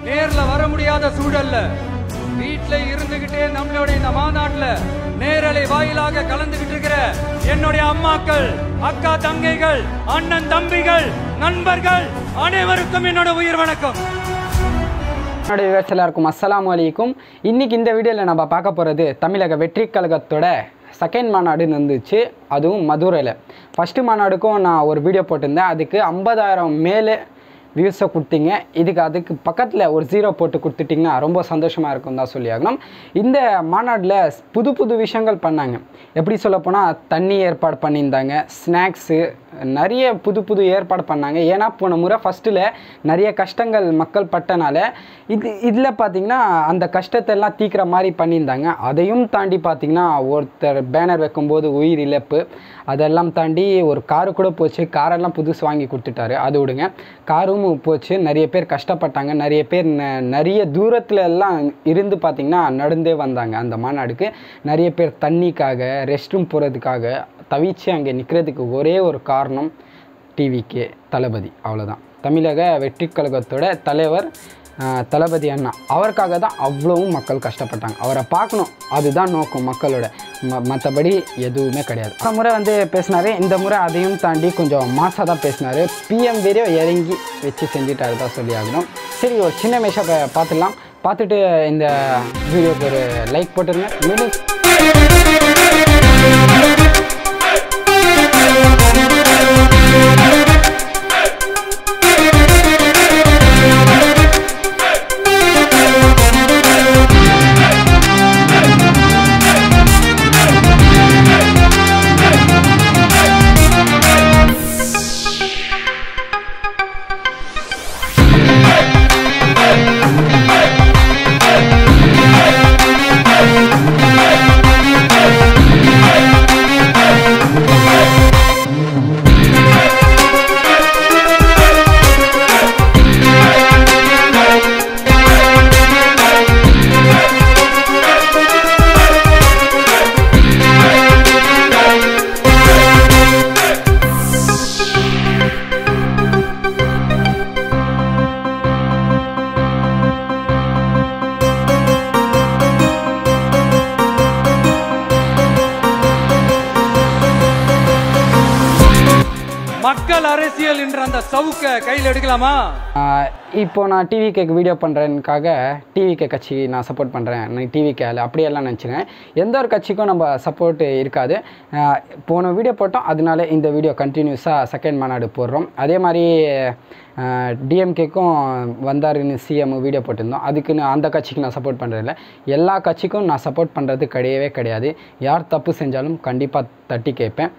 நேர்ல வர முடியாத சூழல்ல வீட்டுல இருந்துகிட்டே நம்மளோட இந்த மாநாட்டுல நேரலை வாயிலாக கலந்துகிட்டு இருக்கிற என்னுடைய அம்மாக்கள், அக்கா தங்கைகள், அண்ணன் தம்பிகள், நண்பர்கள் அனைவருக்கும் என்னோட உயிர் வணக்கம். என்னுடைய விவசாயம் எல்லாருக்கும் அஸ்ஸலாமு அலைக்கும். இன்னைக்கு இந்த வீடியோவில் நம்ம பார்க்க போகிறது தமிழக வெற்றி கழகத்தோட செகண்ட் மாநாடுன்னு இருந்துச்சு, அதுவும் மதுரையில். ஃபஸ்ட்டு மாநாடுக்கும் நான் ஒரு வீடியோ போட்டிருந்தேன், அதுக்கு 50,000 மேலே வியூஸை கொடுத்தீங்க. அதுக்கு பக்கத்தில் ஒரு 0 போட்டு கொடுத்துட்டிங்கன்னா ரொம்ப சந்தோஷமாக இருக்கும் தான் சொல்லியாகணும். இந்த மாநாட்டில் புது விஷயங்கள் பண்ணாங்க. எப்படி சொல்லப்போனால் தண்ணி ஏற்பாடு பண்ணியிருந்தாங்க, ஸ்நாக்ஸு, நிறைய புது ஏற்பாடு பண்ணாங்க. ஏன்னா போன முறை ஃபஸ்ட்டில் நிறைய கஷ்டங்கள் மக்கள் பட்டனால இதில் பார்த்திங்கன்னா அந்த கஷ்டத்தெல்லாம் தீக்கிற மாதிரி பண்ணியிருந்தாங்க. அதையும் தாண்டி பார்த்திங்கன்னா ஒருத்தர் பேனர் வைக்கும்போது உயிர் இழப்பு, அதெல்லாம் தாண்டி ஒரு காரு கூட போச்சு. காரெல்லாம் புதுசு வாங்கி கொடுத்துட்டாரு, அது விடுங்க. காரும் போச்சு, நிறைய பேர் கஷ்டப்பட்டாங்க. நிறைய பேர் நிறைய தூரத்தில் எல்லாம் இருந்து பார்த்திங்கன்னா நடந்தே வந்தாங்க அந்த மாநாடுக்கு. நிறைய பேர் தண்ணிக்காக, ரெஸ்ட் ரூம் போகிறதுக்காக தவிச்சு அங்கே நிற்கிறதுக்கு ஒரே ஒரு காரணம் டிவிகே தளபதி, அவ்வளோதான். தமிழக வெற்றி கழகத்தோட தலைவர் தளபதி அண்ணா, அவருக்காக தான் அவ்வளவும் மக்கள் கஷ்டப்பட்டாங்க. அவரை பார்க்கணும், அதுதான் நோக்கம் மக்களோட, மற்றபடி எதுவுமே கிடையாது. அந்த முறை பேசினார், இந்த முறை அதையும் தாண்டி கொஞ்சம் மாசாக தான் பேசினார். பிஎம் வீடியோ இறங்கி வச்சு செஞ்சுட்டாரு தான் சொல்லி ஆகணும். சரி, ஒரு சின்ன மேஷை பார்த்துடலாம். பார்த்துட்டு இந்த வீடியோக்கு ஒரு லைக் போட்டுருங்க. மீண்டும் மக்கள் அரசியல் என்ற அந்த சவுக்க கையில் எடுக்கலாமா? இப்போ நான் டிவிகேக்கு வீடியோ பண்ணுறதுக்காக டிவிகே கட்சி நான் சப்போர்ட் பண்ணுறேன், நான் டிவிகேல அப்படியெல்லாம் நினச்சினேன். எந்த ஒரு கட்சிக்கும் நம்ம சப்போர்ட் இருக்காது. போன வீடியோ போட்டோம், அதனால இந்த வீடியோ கண்டினியூஸாக செகண்ட் மாநாடு போடுறோம். அதே மாதிரி டிஎம்கேக்கும் வந்தாருன்னு சிஎம் வீடியோ போட்டிருந்தோம், அதுக்குன்னு அந்த கட்சிக்கு நான் சப்போர்ட் பண்ணுறதில்ல. எல்லா கட்சிக்கும் நான் சப்போர்ட் பண்ணுறது கிடையவே கிடையாது. யார் தப்பு செஞ்சாலும் கண்டிப்பாக தட்டி கேட்பேன்.